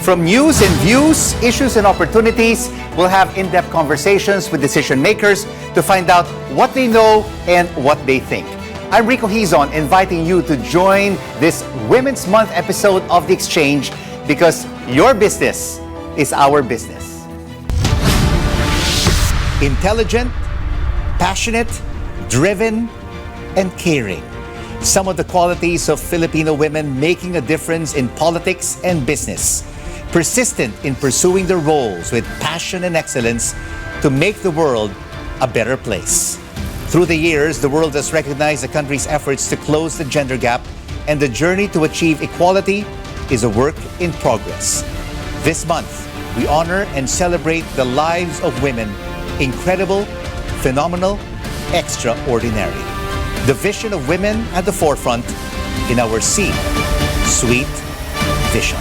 From news and views, issues and opportunities, we'll have in-depth conversations with decision makers to find out what they know and what they think. I'm Rico Hizon, inviting you to join this Women's Month episode of The Exchange because your business is our business. Intelligent, passionate, driven, and caring. Some of the qualities of Filipino women making a difference in politics and business. Persistent in pursuing their roles with passion and excellence to make the world a better place. Through the years, the world has recognized the country's efforts to close the gender gap, and the journey to achieve equality is a work in progress. This month, we honor and celebrate the lives of women, incredible, phenomenal, extraordinary. The vision of women at the forefront in our C-Suite vision.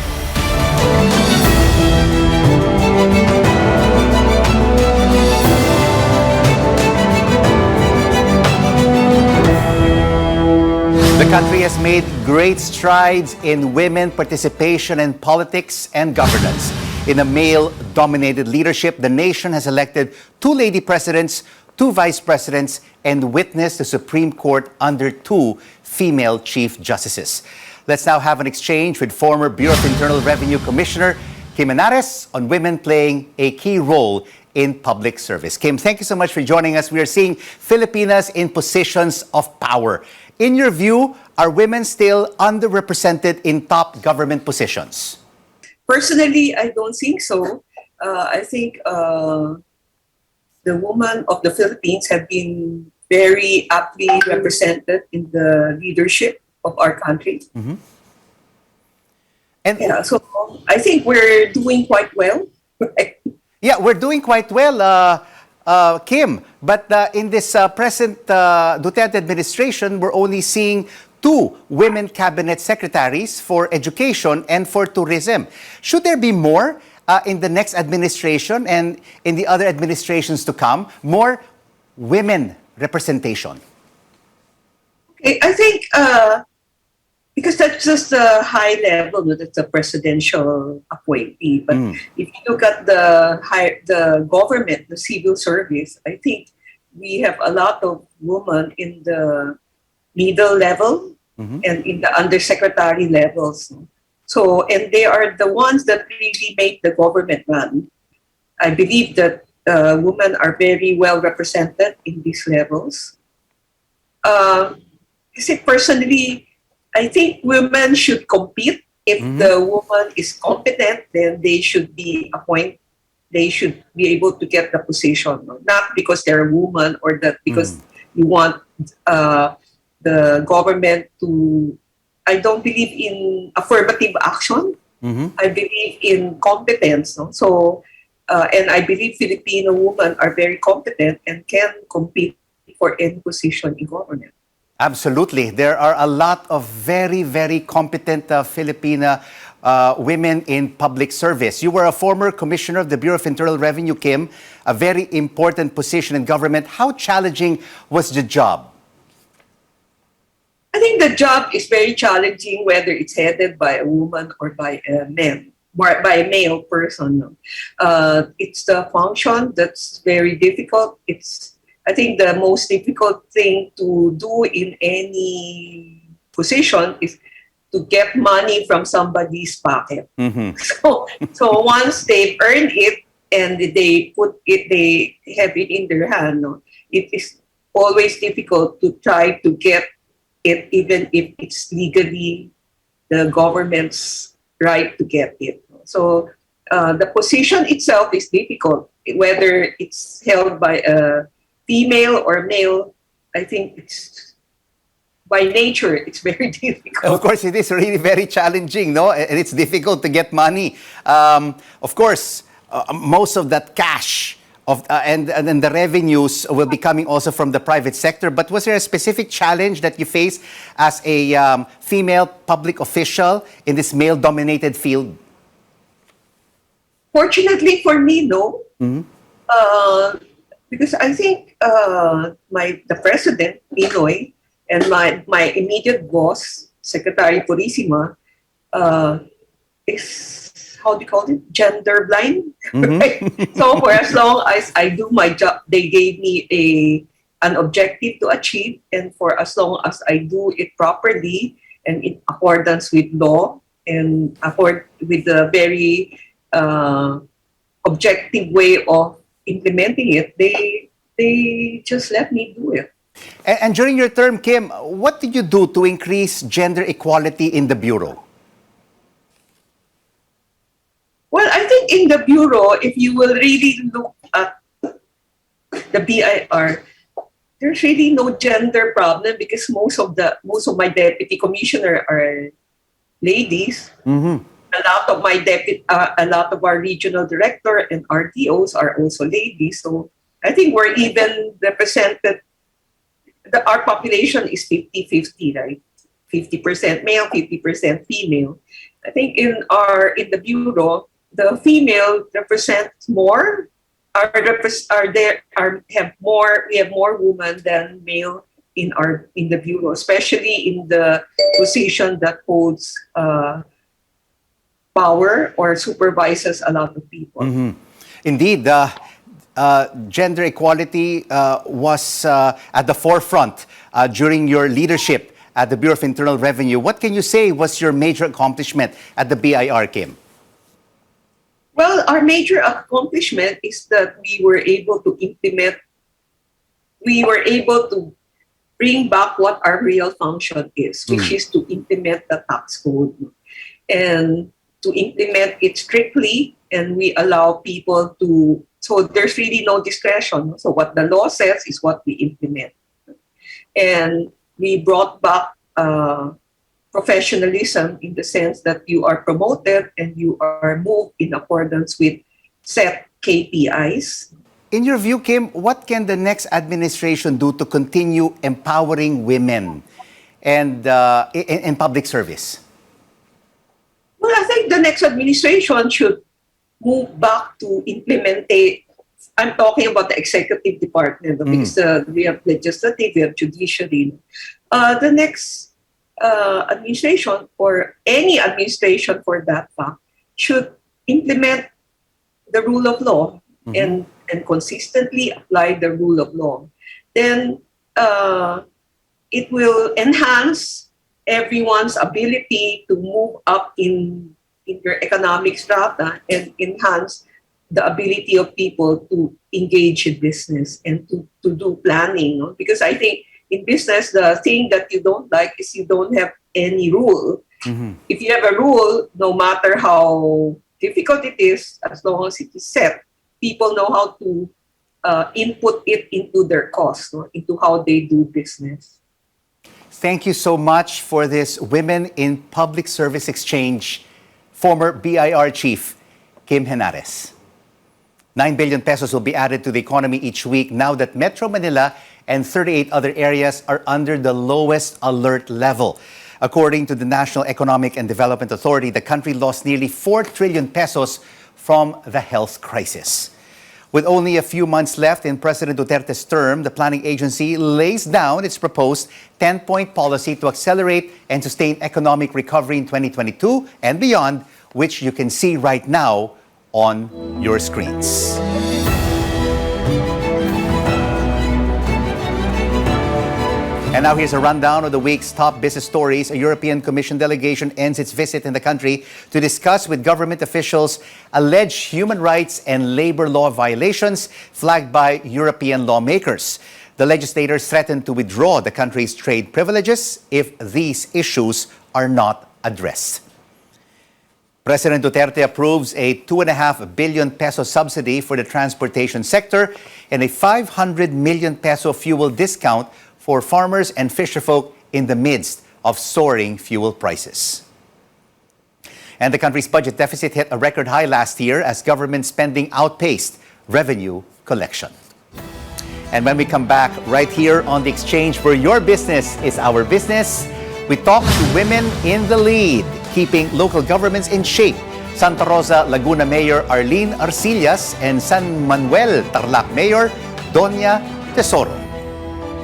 The country has made great strides in women participation in politics and governance. In a male-dominated leadership, the nation has elected 2 lady presidents, 2 vice presidents, and witnessed the Supreme Court under 2 female chief justices. Let's now have an exchange with former Bureau of Internal Revenue Commissioner Kim Henares on women playing a key role in public service. Kim, thank you so much for joining us. We are seeing Filipinas in positions of power. In your view, are women still underrepresented in top government positions? Personally, I don't think so. I think the women of the Philippines have been very aptly represented in the leadership of our country. Mm-hmm. And yeah, so I think we're doing quite well. Yeah, we're doing quite well, Kim. But in this present Duterte administration, we're only seeing 2 women cabinet secretaries for education and for tourism. Should there be more in the next administration and in the other administrations to come, more women representation? Okay, I think because that's just a high level, that's a presidential appointee. But if you look at the government, the civil service, I think we have a lot of women in the middle level and in the undersecretary levels. So, and they are the ones that really make the government run. I believe that women are very well represented in these levels. Personally, I think women should compete. If the woman is competent, then they should be appointed. They should be able to get the position, not because they're a woman or that because you want the government to. I don't believe in affirmative action. I believe in competence. No? So, and I believe Filipino women are very competent and can compete for any position in government. Absolutely. There are a lot of very, very competent Filipina women in public service. You were a former commissioner of the Bureau of Internal Revenue, Kim, a very important position in government. How challenging was the job? I think the job is very challenging, whether it's headed by a woman or by a man, or by a male person. It's the function that's very difficult. I think the most difficult thing to do in any position is to get money from somebody's pocket. So once they've earned it and they put it, they have it in their hand. It is always difficult to try to get it, even if it's legally the government's right to get it. So the position itself is difficult, whether it's held by a female or male. I think it's by nature it's very difficult. Of course, it is really very challenging, no? And it's difficult to get money. Of course, most of that cash and the revenues will be coming also from the private sector. But was there a specific challenge that you faced as a female public official in this male-dominated field? Fortunately for me, no. Because I think the president, Pinay, and my immediate boss, Secretary Purisima, is how do you call it, gender blind. Right? So for as long as I do my job, they gave me an objective to achieve, and for as long as I do it properly and in accordance with law and accord with the very objective way of implementing it, they just let me do it. And during your term, Kim, what did you do to increase gender equality in the Bureau? Well, I think in the Bureau, if you will really look at the BIR, there's really no gender problem because most of my deputy commissioner are ladies. A lot of a lot of our regional director and RTOs are also ladies. So I think we're even represented. Our population is 50-50, right? 50% male, 50% female. I think in the Bureau, the female represents more. We have more women than male in the Bureau, especially in the position that holds power or supervises a lot of people. Indeed, gender equality was at the forefront during your leadership at the Bureau of Internal Revenue. What can you say was your major accomplishment at the BIR, Kim? Well, our major accomplishment is that we were able to bring back what our real function is, which is to implement the tax code and to implement it strictly, and we allow people to, so there's really no discretion. So what the law says is what we implement. And we brought back professionalism in the sense that you are promoted and you are moved in accordance with set KPIs. In your view, Kim, what can the next administration do to continue empowering women and in public service? Well, I think the next administration should move back to implementate. I'm talking about the executive department because we have legislative, we have judiciary. The next administration, or any administration for that fact, should implement the rule of law and consistently apply the rule of law. Then it will enhance everyone's ability to move up in their economic strata and enhance the ability of people to engage in business and to do planning. No? Because I think in business, the thing that you don't like is you don't have any rule. If you have a rule, no matter how difficult it is, as long as it is set, people know how to input it into their costs, no? Into how they do business. Thank you so much for this Women in Public Service Exchange, former BIR Chief Kim Henares. 9 billion pesos will be added to the economy each week now that Metro Manila and 38 other areas are under the lowest alert level. According to the National Economic and Development Authority, the country lost nearly 4 trillion pesos from the health crisis. With only a few months left in President Duterte's term, the planning agency lays down its proposed 10-point policy to accelerate and sustain economic recovery in 2022 and beyond, which you can see right now on your screens. And now here's a rundown of the week's top business stories. A European Commission delegation ends its visit in the country to discuss with government officials alleged human rights and labor law violations flagged by European lawmakers. The legislators threatened to withdraw the country's trade privileges if these issues are not addressed. President Duterte approves a 2.5 billion peso subsidy for the transportation sector and a 500 million peso fuel discount for farmers and fisherfolk in the midst of soaring fuel prices. And the country's budget deficit hit a record high last year as government spending outpaced revenue collection. And when we come back right here on The Exchange, where your business is our business, we talk to women in the lead, keeping local governments in shape. Santa Rosa, Laguna Mayor Arlene Arcillas and San Manuel, Tarlac Mayor Doña Tesoro.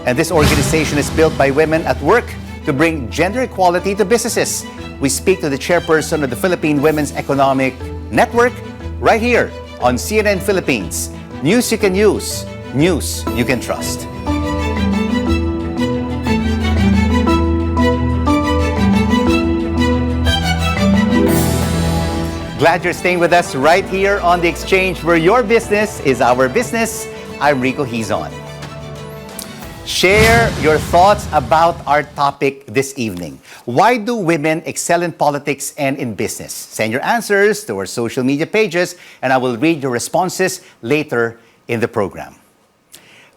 And this organization is built by women at work to bring gender equality to businesses. We speak to the chairperson of the Philippine Women's Economic Network, right here on CNN Philippines. News you can use, news you can trust. Glad you're staying with us right here on The Exchange, where your business is our business. I'm Rico Hizon. Share your thoughts about our topic this evening. Why do women excel in politics and in business? Send your answers to our social media pages, and I will read your responses later in the program.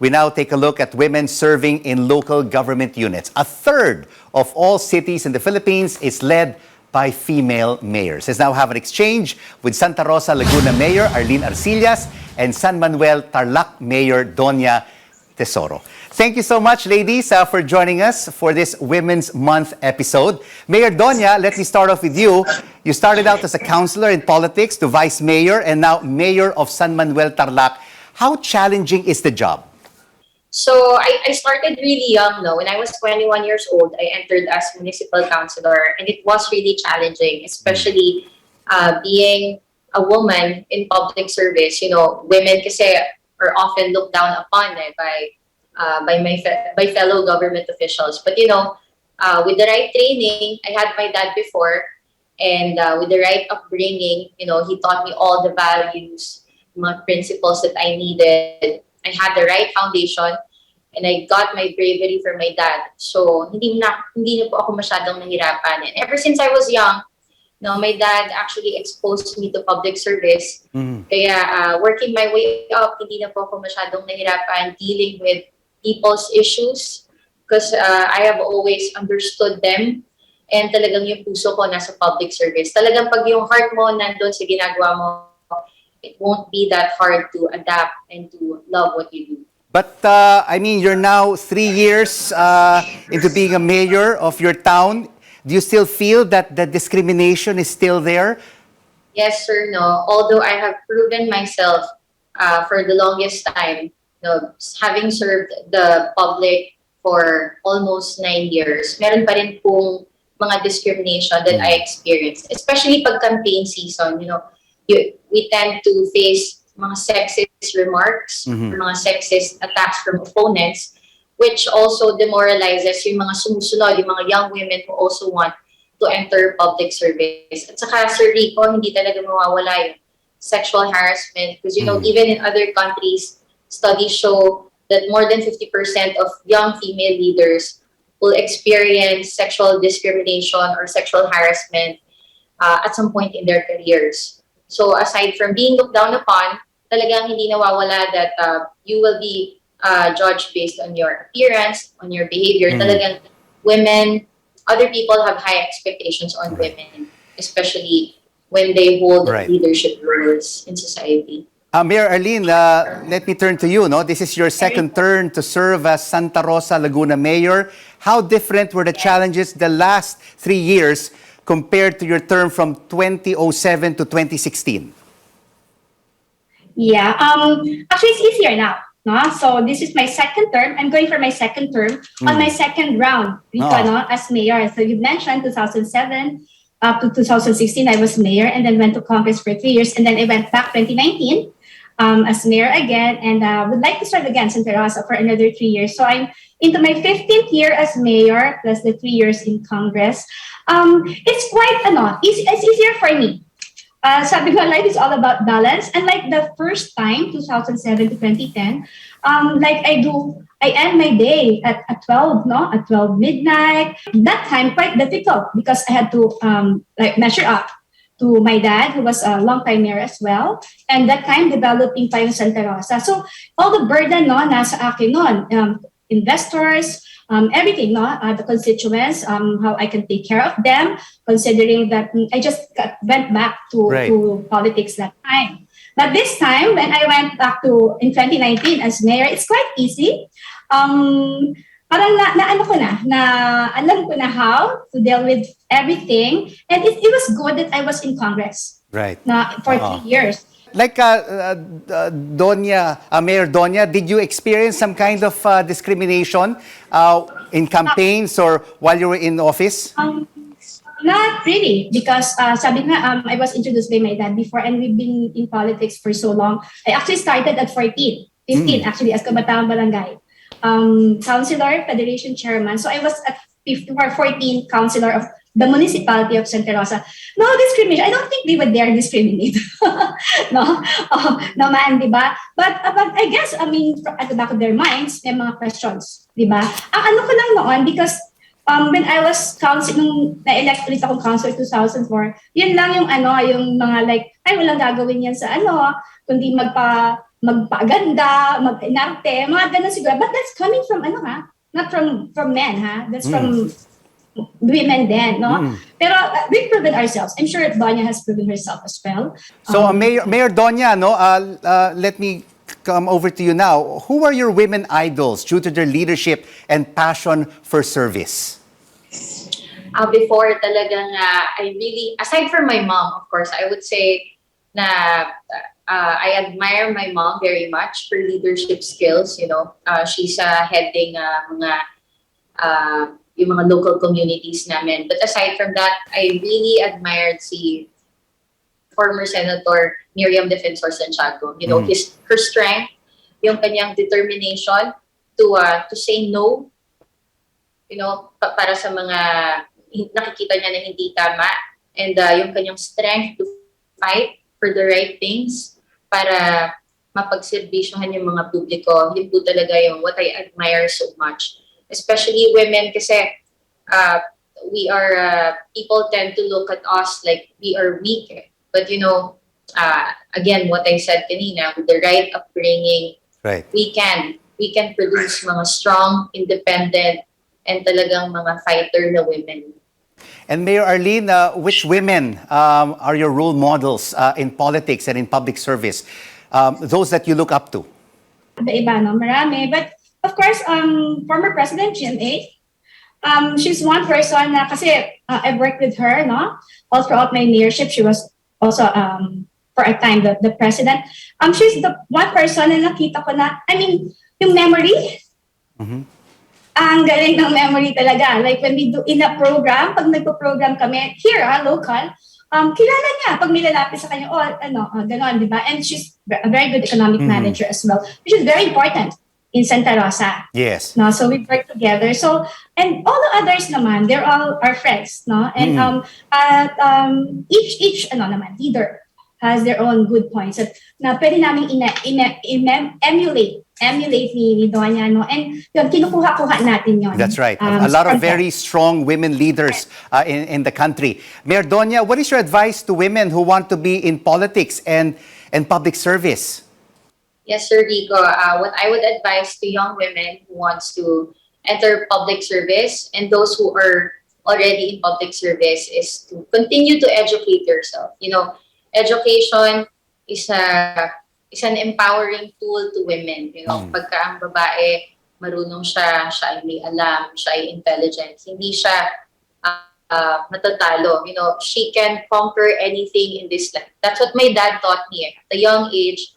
We now take a look at women serving in local government units. A third of all cities in the Philippines is led by female mayors. Let's now have an exchange with Santa Rosa, Laguna Mayor Arlene Arcillas and San Manuel, Tarlac Mayor Doña Tesoro. Thank you so much, ladies, for joining us for this Women's Month episode. Mayor Doña, let me start off with you. You started out as a councilor in politics to vice mayor and now mayor of San Manuel, Tarlac. How challenging is the job? So I started really young, no. When I was 21 years old, I entered as municipal councilor, and it was really challenging, especially being a woman in public service. You know, women kasi are often looked down upon by fellow government officials. But you know, with the right training, I had my dad before, and with the right upbringing, you know, he taught me all the values, mga principles that I needed. I had the right foundation, and I got my bravery from my dad. So, hindi na po ako masyadong nahirapan. And ever since I was young, no, my dad actually exposed me to public service. Kaya working my way up, hindi na po ako masyadong nahirapan dealing with people's issues because I have always understood them. And talagang yung puso ko nasa public service. Talagang pag yung heart mo nandun sa ginagawa mo, it won't be that hard to adapt and to love what you do. But, I mean, you're now 3 years into being a mayor of your town. Do you still feel that the discrimination is still there? Yes, sir, no. Although I have proven myself for the longest time, you know, having served the public for almost 9 years, meron pa rin pong mga discrimination that I experienced. Especially pag campaign season, you know, we tend to face mga sexist remarks, or mga sexist attacks from opponents, which also demoralizes yung mga sumusunod, yung mga young women who also want to enter public service. At saka, Sir Rico, hindi talaga mawawala yung sexual harassment because, you know, even in other countries, studies show that more than 50% of young female leaders will experience sexual discrimination or sexual harassment at some point in their careers. So aside from being looked down upon, talagang hindi nawawala that you will be judged based on your appearance, on your behavior. Talagang women, other people have high expectations on women, especially when they hold leadership roles in society. Mayor Arlene, let me turn to you. No, this is your second turn to serve as Santa Rosa, Laguna Mayor. How different were the challenges the last 3 years compared to your term from 2007 to 2016? Yeah, actually it's easier now. No? So this is my second term. I'm going for my second term on my second round as mayor. So you mentioned 2007 up to 2016, I was mayor and then went to Congress for 3 years. And then I went back 2019 as mayor again and would like to serve again Santa Rosa for another 3 years. So I'm into my 15th year as mayor plus the 3 years in Congress. It's quite it's easier for me. Sabi ko, life is all about balance. And like the first time, 2007 to 2010, I end my day at 12, at 12 midnight. That time, quite difficult because I had to measure up to my dad, who was a long-time mayor as well. And that time, developing pa yung Santa Rosa. So all the burden, nasa akin nun. Investors, everything, the constituents, how I can take care of them, considering that I just went back to politics that time. But this time, when I went back in 2019 as mayor, it's quite easy. Parang alam ko na how to deal with everything. And it was good that I was in Congress for 3 years. Like Mayor Doña, did you experience some kind of discrimination in campaigns or while you were in office? Not really, because sabi nga, I was introduced by my dad before and we've been in politics for so long. I actually started at 15 actually, as Kabataan Barangay. Councilor, Federation Chairman. So I was at 15 or 14 councilor of the municipality of Santa Rosa. No discrimination. I don't think they would dare discriminate. No? No man, di ba? But I guess, I mean, at the back of their minds, may mga questions, di ba? Ang ano ko lang noon, because when I was council, nung na-elect ulit akong council 2004, yun lang yung yung mga like, ay walang gagawin yan sa kundi magpaganda, mag-inarte, mga ganun siguro. But that's coming from not from men, that's from women then, no? Pero we've proven ourselves. I'm sure Donya has proven herself as well. So Mayor Donya, no, let me come over to you now. Who are your women idols due to their leadership and passion for service? Before talagang I really, aside from my mom, of course, I would say na I admire my mom very much for leadership skills. You know, she's heading yung mga local communities namin. But aside from that, I really admired si former Senator Miriam Defensor Santiago. You know, her strength, yung kanyang determination to say no, you know, para sa mga nakikita niya na hindi tama, and yung kanyang strength to fight for the right things para mapagserbisyohan yung mga publiko. Yun po talaga yung what I admire so much. Especially women kasi we are, people tend to look at us like we are weak. But you know, again, what I said kanina, with the right upbringing, right, we can produce mga strong, independent, and talagang mga fighter na women. And Mayor Arlene, which women are your role models in politics and in public service? Those that you look up to? Iba, no? Marami. But of course, former President GMA, she's one person na kasi I've worked with her, no? All throughout my mayorship, she was also for a time the president. She's the one person na nakita ko na, I mean, yung memory, ang galing ng memory talaga. Like when we do in a program, pag nagpo-program kami, here, local, kilala niya pag nilalapit sa kanya, ganon, di ba? And she's a very good economic manager as well, which is very important in Santa Rosa. Yes. No, so we work together. So, and all the others naman, they're all our friends, no? And each naman, leader has their own good points na pwede namin emulate ni Donya, no? And yun, kinukuha-kuha natin yun. That's right. A lot of very strong women leaders in the country. Mayor Donya, what is your advice to women who want to be in politics and public service? Yes, Sir Rico. What I would advise to young women who wants to enter public service and those who are already in public service is to continue to educate yourself. You know, education is an empowering tool to women. You know, pagka ang babae, marunong siya ay may alam, siya ay intelligent, hindi siya matatalo. You know, she can conquer anything in this life. That's what my dad taught me. At a young age,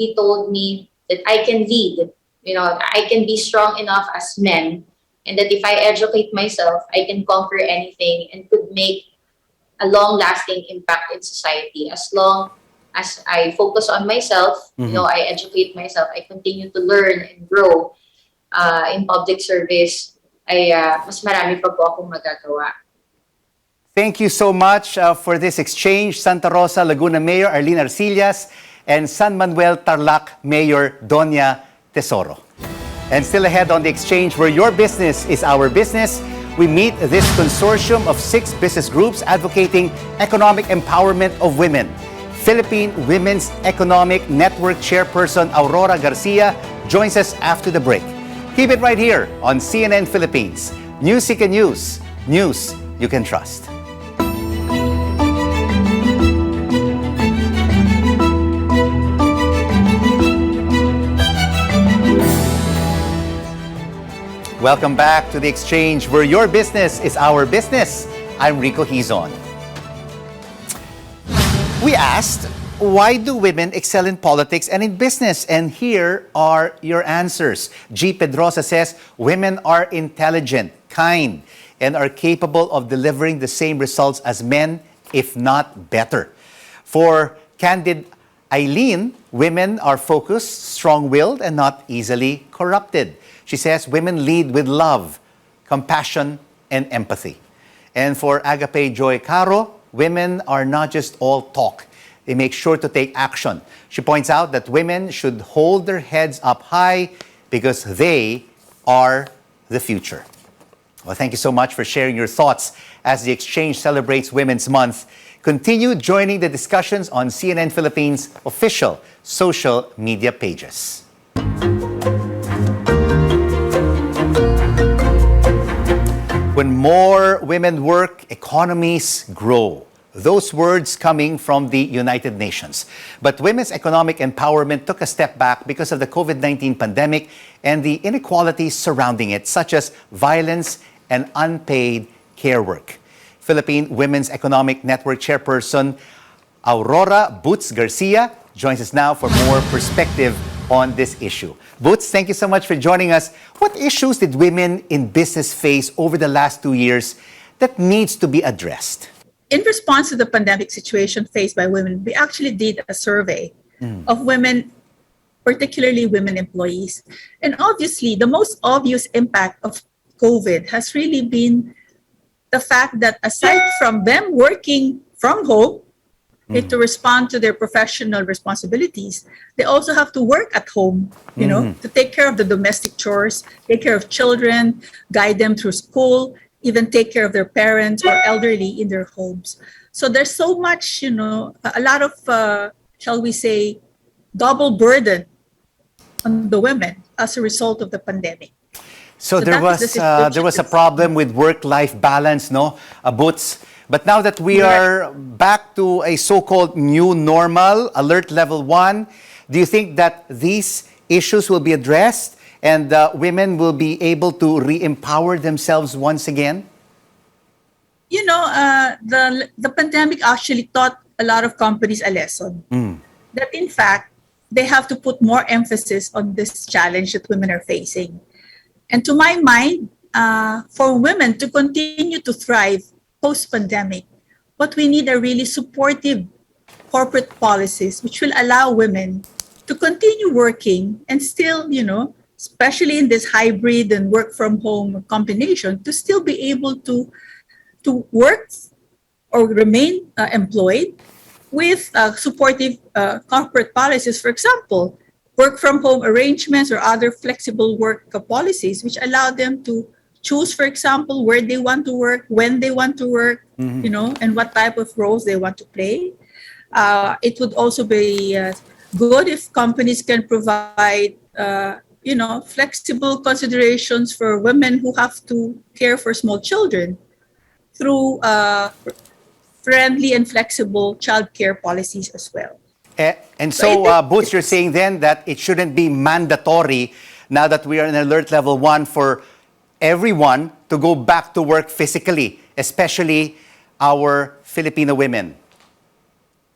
he told me that I can lead, you know, I can be strong enough as men, and that if I educate myself, I can conquer anything and could make a long-lasting impact in society. As long as I focus on myself, you know, I educate myself, I continue to learn and grow in public service, mas marami pa po akong magagawa. Thank you so much for this exchange, Santa Rosa, Laguna Mayor Arlene Arcillas and San Manuel Tarlac Mayor Donya Tesoro. And still ahead on the exchange, where your business is our business, we meet this consortium of 6 business groups advocating economic empowerment of women. Philippine Women's Economic Network Chairperson Aurora Garcia joins us after the break. Keep it right here on CNN Philippines. Music and News. News you can trust. Welcome back to the exchange, where your business is our business. I'm Rico Hizon. We asked, why do women excel in politics and in business? And here are your answers. G. Pedrosa says, women are intelligent, kind, and are capable of delivering the same results as men, if not better. For candid Eileen, women are focused, strong-willed, and not easily corrupted. She says women lead with love, compassion, and empathy. And for Agape Joy Caro, women are not just all talk. They make sure to take action. She points out that women should hold their heads up high because they are the future. Well, thank you so much for sharing your thoughts as the exchange celebrates Women's Month. Continue joining the discussions on CNN Philippines' official social media pages. When more women work, economies grow. Those words coming from the United Nations. But women's economic empowerment took a step back because of the COVID-19 pandemic and the inequalities surrounding it, such as violence and unpaid care work. Philippine Women's Economic Network Chairperson Aurora Boots Garcia joins us now for more perspective on this issue. Boots, thank you so much for joining us. What issues did women in business face over the last 2 years that needs to be addressed? In response to the pandemic situation faced by women, we actually did a survey of women, particularly women employees. And obviously, the most obvious impact of COVID has really been the fact that aside from them working from home, to respond to their professional responsibilities, they also have to work at home, to take care of the domestic chores, take care of children, guide them through school, even take care of their parents or elderly in their homes. So there's so much, a lot of, shall we say, double burden on the women as a result of the pandemic. So there was a problem with work-life balance, no, Boots? But now that we are back to a so-called new normal, alert level 1, do you think that these issues will be addressed and women will be able to re-empower themselves once again? The pandemic actually taught a lot of companies a lesson. That in fact, they have to put more emphasis on this challenge that women are facing. And to my mind, for women to continue to thrive post-pandemic, what we need are really supportive corporate policies which will allow women to continue working and still, especially in this hybrid and work from home combination, to still be able to work or remain employed with supportive corporate policies. For example, work from home arrangements or other flexible work policies which allow them to choose, for example, where they want to work, when they want to work, and what type of roles they want to play. It would also be good if companies can provide flexible considerations for women who have to care for small children through friendly and flexible childcare policies as well. And so, Boots, you're saying then that it shouldn't be mandatory now that we are in alert level 1 for everyone to go back to work physically, especially our Filipino women.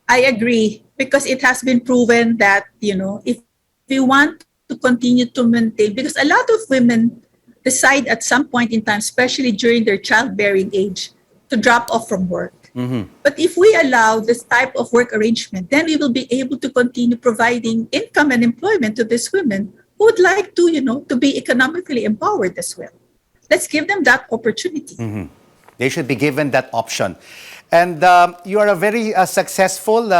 I agree, because it has been proven that, if we want to continue to maintain, because a lot of women decide at some point in time, especially during their childbearing age, to drop off from work. But if we allow this type of work arrangement, then we will be able to continue providing income and employment to these women who would like to be economically empowered as well. Let's give them that opportunity. They should be given that option. And you are a very successful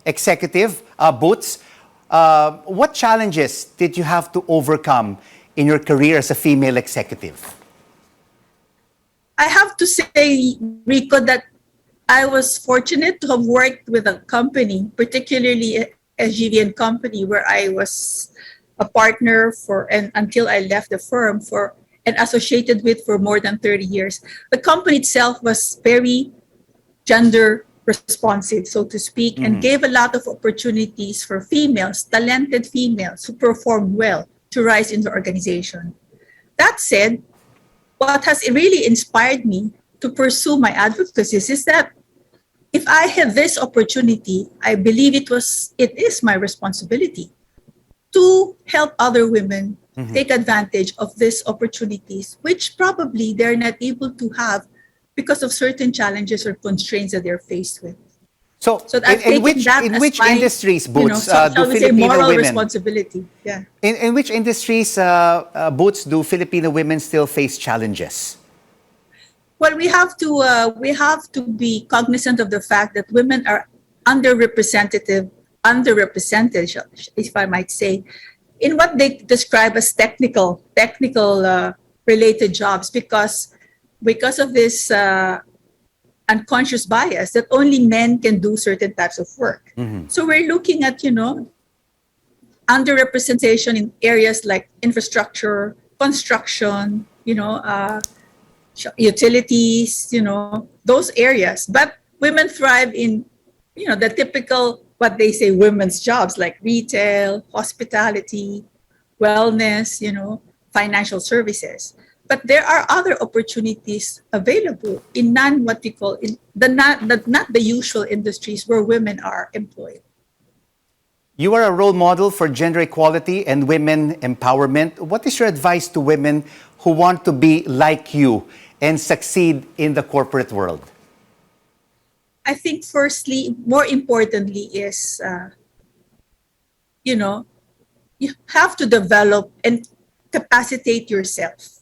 executive, Boots. What challenges did you have to overcome in your career as a female executive? I have to say, Rico, that I was fortunate to have worked with a company, particularly a SGVN company, where I was a partner and until I left the firm and associated with for more than 30 years. The company itself was very gender responsive, so to speak, and gave a lot of opportunities for females, talented females who performed well to rise in the organization. That said, what has really inspired me to pursue my advocacy is that if I have this opportunity, I believe it is my responsibility to help other women take advantage of these opportunities, which probably they're not able to have because of certain challenges or constraints that they're faced with. So, I've taken that in as which my, industries, you know, Boots, shall do we say Filipino moral women? responsibility? Yeah. In which industries, Boots, do Filipino women still face challenges? Well, we have to be cognizant of the fact that women are underrepresented, if I might say, in what they describe as technical related jobs because of this unconscious bias that only men can do certain types of work. So we're looking at, underrepresentation in areas like infrastructure, construction, utilities, those areas. But women thrive in, the typical, what they say, women's jobs like retail, hospitality, wellness, financial services. But there are other opportunities available in not the usual industries where women are employed. You are a role model for gender equality and women empowerment. What is your advice to women who want to be like you and succeed in the corporate world? I think firstly, more importantly is, you have to develop and capacitate yourself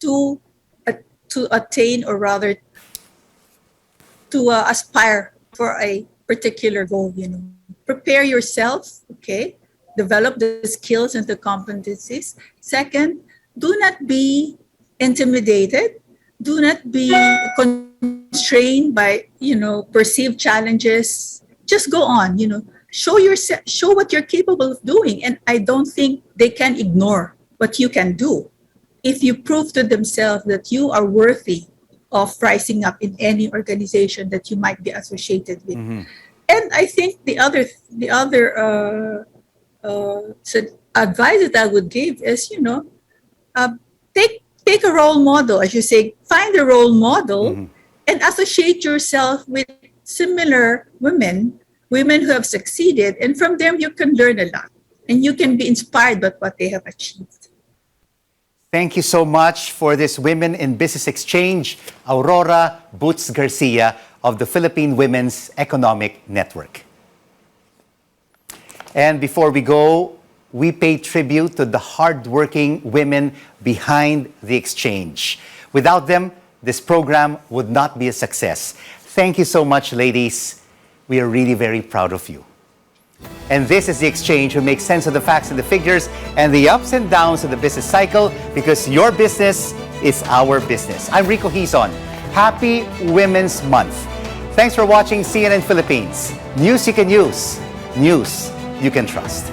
to attain, or rather to aspire for a particular goal. Prepare yourself, okay? Develop the skills and the competencies. Second, do not be intimidated. Do not be constrained by, perceived challenges. Just go on, show what you're capable of doing. And I don't think they can ignore what you can do if you prove to themselves that you are worthy of rising up in any organization that you might be associated with. And I think the other advice that I would give is, take a role model, as you say, find a role model and associate yourself with similar women who have succeeded. And from them, you can learn a lot and you can be inspired by what they have achieved. Thank you so much for this Women in Business Exchange, Aurora Boots Garcia of the Philippine Women's Economic Network. And before we go, we pay tribute to the hardworking women behind the exchange. Without them, this program would not be a success. Thank you so much, ladies. We are really very proud of you. And this is The Exchange, who makes sense of the facts and the figures and the ups and downs of the business cycle, because your business is our business. I'm Rico Hizon. Happy Women's Month. Thanks for watching CNN Philippines. News you can use. News you can trust.